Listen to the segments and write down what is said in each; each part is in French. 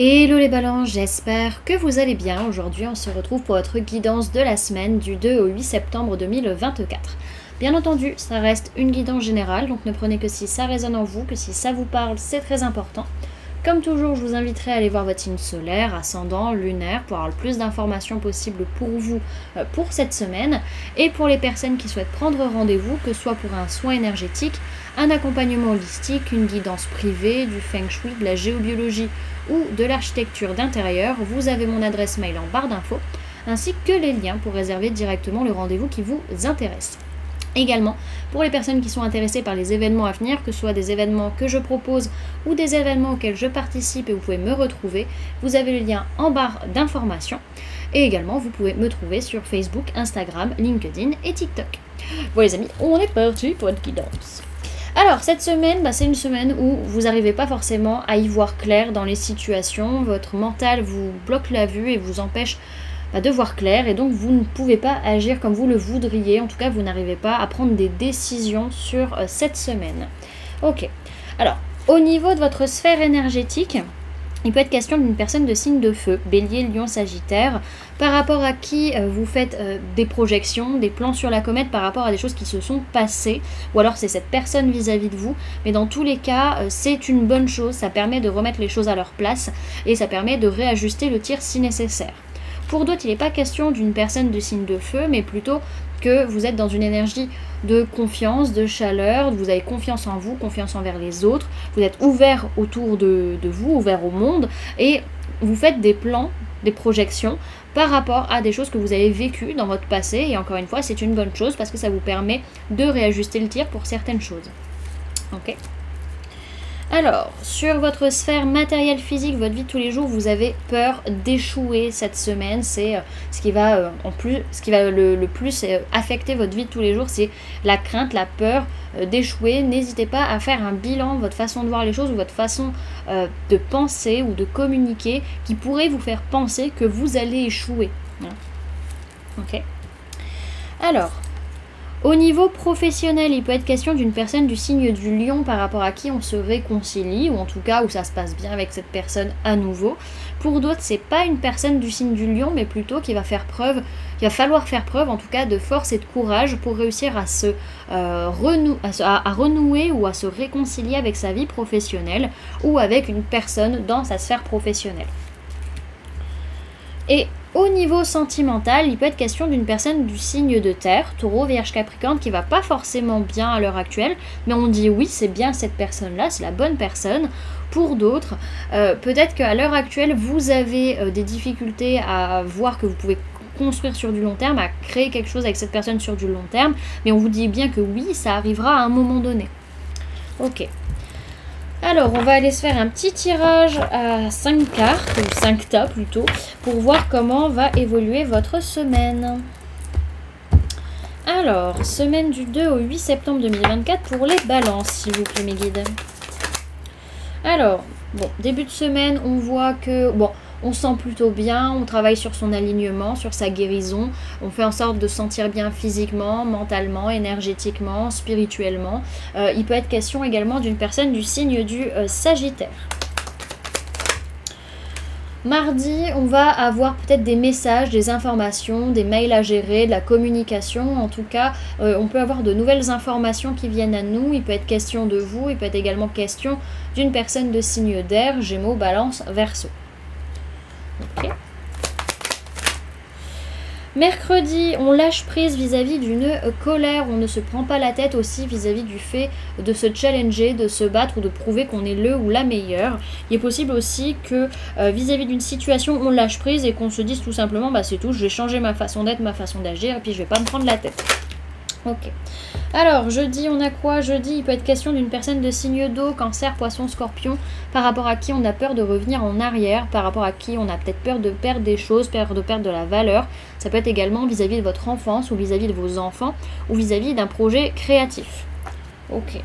Hello les balances, j'espère que vous allez bien. Aujourd'hui on se retrouve pour votre guidance de la semaine du 2 au 8 septembre 2024. Bien entendu, ça reste une guidance générale, donc ne prenez que si ça résonne en vous, que si ça vous parle, c'est très important. Comme toujours, je vous inviterai à aller voir votre signe solaire, ascendant, lunaire, pour avoir le plus d'informations possibles pour vous pour cette semaine. Et pour les personnes qui souhaitent prendre rendez-vous, que ce soit pour un soin énergétique, un accompagnement holistique, une guidance privée, du feng shui, de la géobiologie ou de l'architecture d'intérieur, vous avez mon adresse mail en barre d'infos, ainsi que les liens pour réserver directement le rendez-vous qui vous intéresse. Également, pour les personnes qui sont intéressées par les événements à venir, que ce soit des événements que je propose ou des événements auxquels je participe et vous pouvez me retrouver, vous avez le lien en barre d'informations. Et également, vous pouvez me trouver sur Facebook, Instagram, LinkedIn et TikTok. Bon les amis, on est parti pour une guidance. Alors, cette semaine, c'est une semaine où vous n'arrivez pas forcément à y voir clair dans les situations. Votre mental vous bloque la vue et vous empêche de voir clair, et donc vous ne pouvez pas agir comme vous le voudriez. En tout cas, vous n'arrivez pas à prendre des décisions sur cette semaine. Ok, alors au niveau de votre sphère énergétique, il peut être question d'une personne de signe de feu, Bélier, Lion, Sagittaire, par rapport à qui vous faites des projections, des plans sur la comète par rapport à des choses qui se sont passées, ou alors c'est cette personne vis-à-vis de vous, mais dans tous les cas, c'est une bonne chose, ça permet de remettre les choses à leur place, et ça permet de réajuster le tir si nécessaire. Pour d'autres, il n'est pas question d'une personne de signe de feu, mais plutôt que vous êtes dans une énergie de confiance, de chaleur, vous avez confiance en vous, confiance envers les autres, vous êtes ouvert autour de vous, ouvert au monde, et vous faites des plans, des projections par rapport à des choses que vous avez vécues dans votre passé, et encore une fois, c'est une bonne chose parce que ça vous permet de réajuster le tir pour certaines choses. Ok ? Alors, sur votre sphère matérielle physique, votre vie de tous les jours, vous avez peur d'échouer cette semaine. C'est ce qui va le plus affecter votre vie de tous les jours, c'est la crainte, la peur d'échouer. N'hésitez pas à faire un bilan de votre façon de voir les choses ou votre façon de penser ou de communiquer qui pourrait vous faire penser que vous allez échouer. Ok. Alors, au niveau professionnel, il peut être question d'une personne du signe du lion par rapport à qui on se réconcilie, ou en tout cas où ça se passe bien avec cette personne à nouveau. Pour d'autres, c'est pas une personne du signe du lion, mais plutôt qu'il va falloir faire preuve en tout cas de force et de courage pour réussir à renouer ou à se réconcilier avec sa vie professionnelle ou avec une personne dans sa sphère professionnelle. Et au niveau sentimental, il peut être question d'une personne du signe de terre, taureau, vierge, capricorne, qui va pas forcément bien à l'heure actuelle, mais on dit oui, c'est bien cette personne-là, c'est la bonne personne. Pour d'autres, peut-être qu'à l'heure actuelle, vous avez des difficultés à voir que vous pouvez construire sur du long terme, à créer quelque chose avec cette personne sur du long terme, mais on vous dit bien que oui, ça arrivera à un moment donné. Ok. Alors, on va aller se faire un petit tirage à 5 cartes, ou 5 tas plutôt, pour voir comment va évoluer votre semaine. Alors, semaine du 2 au 8 septembre 2024 pour les balances, s'il vous plaît, mes guides. Alors, bon, début de semaine, on voit que, on se sent plutôt bien, on travaille sur son alignement, sur sa guérison, on fait en sorte de se sentir bien physiquement, mentalement, énergétiquement, spirituellement. Il peut être question également d'une personne du signe du Sagittaire. Mardi, on va avoir peut-être des messages, des informations, des mails à gérer, de la communication. En tout cas, on peut avoir de nouvelles informations qui viennent à nous. Il peut être question de vous, il peut être également question d'une personne de signe d'air, Gémeaux, Balance, Verseau. Okay. Mercredi, on lâche prise vis-à-vis d'une colère, on ne se prend pas la tête aussi vis-à-vis du fait de se challenger, de se battre ou de prouver qu'on est le ou la meilleure. Il est possible aussi que vis-à-vis d'une situation, on lâche prise et qu'on se dise tout simplement, c'est tout, je vais changer ma façon d'être, ma façon d'agir et puis je vais pas me prendre la tête. Ok. Alors, jeudi, on a quoi? Jeudi, il peut être question d'une personne de signe d'eau, Cancer, Poisson, Scorpion, par rapport à qui on a peur de revenir en arrière, par rapport à qui on a peut-être peur de perdre des choses, peur de perdre de la valeur. Ça peut être également vis-à-vis de votre enfance ou vis-à-vis de vos enfants ou vis-à-vis d'un projet créatif. Ok.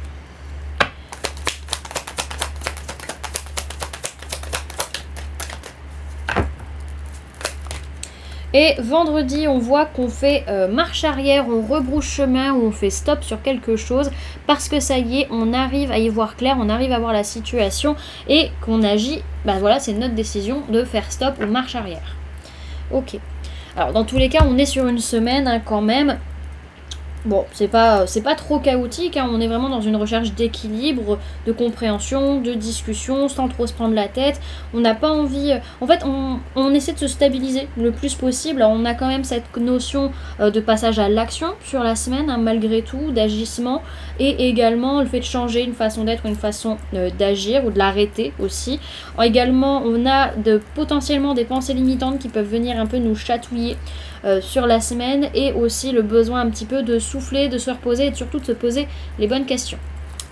Et vendredi, on voit qu'on fait marche arrière, on rebrousse chemin ou on fait stop sur quelque chose parce que ça y est, on arrive à y voir clair, on arrive à voir la situation et qu'on agit. Bah voilà, c'est notre décision de faire stop ou marche arrière. Ok. Alors dans tous les cas, on est sur une semaine hein, quand même. Bon, c'est pas trop chaotique, hein, on est vraiment dans une recherche d'équilibre, de compréhension, de discussion, sans trop se prendre la tête. On n'a pas envie... En fait, on essaie de se stabiliser le plus possible. Alors, on a quand même cette notion de passage à l'action sur la semaine, hein, malgré tout, d'agissement. Et également, le fait de changer une façon d'être, une façon d'agir ou de l'arrêter aussi. Alors, également, on a potentiellement des pensées limitantes qui peuvent venir un peu nous chatouiller sur la semaine. Et aussi le besoin un petit peu de souffler, de se reposer et surtout de se poser les bonnes questions.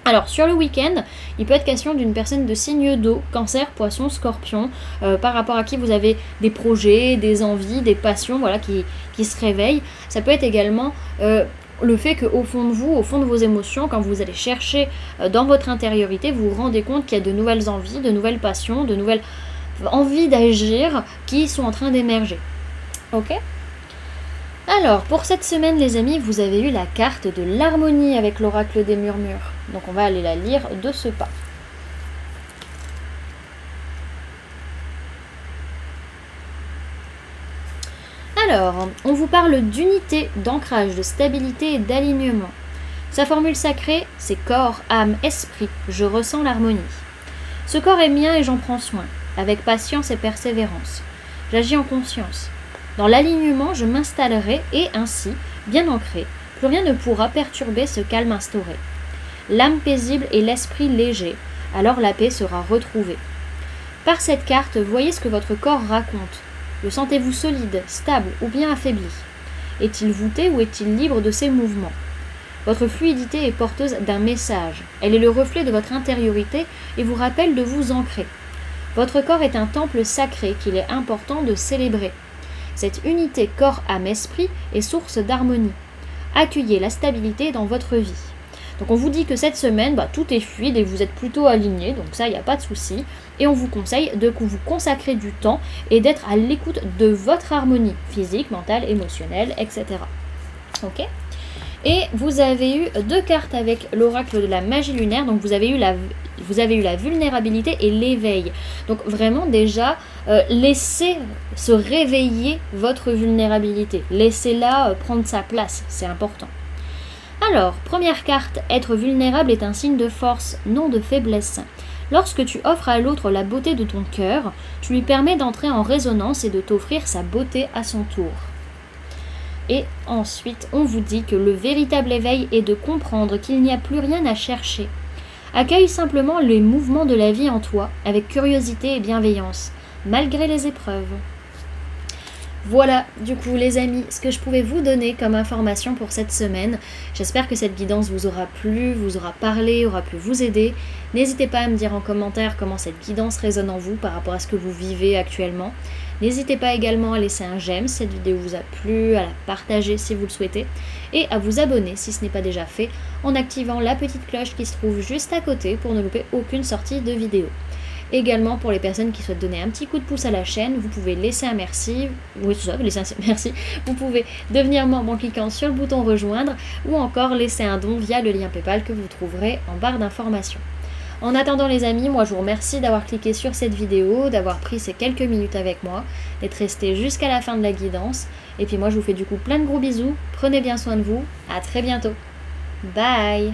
Alors sur le week-end, il peut être question d'une personne de signe d'eau, cancer, poisson, scorpion, par rapport à qui vous avez des projets, des envies, des passions voilà, qui se réveillent. Ça peut être également le fait qu'au fond de vous, au fond de vos émotions, quand vous allez chercher dans votre intériorité, vous vous rendez compte qu'il y a de nouvelles envies, de nouvelles passions, de nouvelles envies d'agir qui sont en train d'émerger. Ok ? Alors, pour cette semaine, les amis, vous avez eu la carte de l'harmonie avec l'oracle des murmures. Donc, on va aller la lire de ce pas. Alors, on vous parle d'unité, d'ancrage, de stabilité et d'alignement. Sa formule sacrée, c'est corps, âme, esprit, je ressens l'harmonie. Ce corps est mien et j'en prends soin, avec patience et persévérance. J'agis en conscience. Dans l'alignement, je m'installerai et ainsi, bien ancré, plus rien ne pourra perturber ce calme instauré. L'âme paisible et l'esprit léger, alors la paix sera retrouvée. Par cette carte, voyez ce que votre corps raconte. Le sentez-vous solide, stable ou bien affaibli? Est-il voûté ou est-il libre de ses mouvements? Votre fluidité est porteuse d'un message. Elle est le reflet de votre intériorité et vous rappelle de vous ancrer. Votre corps est un temple sacré qu'il est important de célébrer. Cette unité corps-âme-esprit est source d'harmonie. Accueillez la stabilité dans votre vie. Donc on vous dit que cette semaine, tout est fluide et vous êtes plutôt aligné, donc ça, il n'y a pas de souci. Et on vous conseille de vous consacrer du temps et d'être à l'écoute de votre harmonie physique, mentale, émotionnelle, etc. Ok ? Et vous avez eu 2 cartes avec l'oracle de la magie lunaire, donc vous avez eu la vulnérabilité et l'éveil. Donc vraiment déjà, laissez se réveiller votre vulnérabilité. Laissez-la prendre sa place, c'est important. Alors, première carte, être vulnérable est un signe de force, non de faiblesse. Lorsque tu offres à l'autre la beauté de ton cœur, tu lui permets d'entrer en résonance et de t'offrir sa beauté à son tour. Et ensuite, on vous dit que le véritable éveil est de comprendre qu'il n'y a plus rien à chercher. Accueille simplement les mouvements de la vie en toi, avec curiosité et bienveillance, malgré les épreuves. Voilà, du coup les amis, ce que je pouvais vous donner comme information pour cette semaine. J'espère que cette guidance vous aura plu, vous aura parlé, aura pu vous aider. N'hésitez pas à me dire en commentaire comment cette guidance résonne en vous par rapport à ce que vous vivez actuellement. N'hésitez pas également à laisser un j'aime si cette vidéo vous a plu, à la partager si vous le souhaitez, et à vous abonner si ce n'est pas déjà fait, en activant la petite cloche qui se trouve juste à côté pour ne louper aucune sortie de vidéo. Également, pour les personnes qui souhaitent donner un petit coup de pouce à la chaîne, vous pouvez laisser un merci, oui c'est ça, laisser un merci, vous pouvez devenir membre en cliquant sur le bouton rejoindre, ou encore laisser un don via le lien PayPal que vous trouverez en barre d'informations. En attendant les amis, moi je vous remercie d'avoir cliqué sur cette vidéo, d'avoir pris ces quelques minutes avec moi, d'être resté jusqu'à la fin de la guidance, et puis moi je vous fais du coup plein de gros bisous, prenez bien soin de vous, à très bientôt, bye.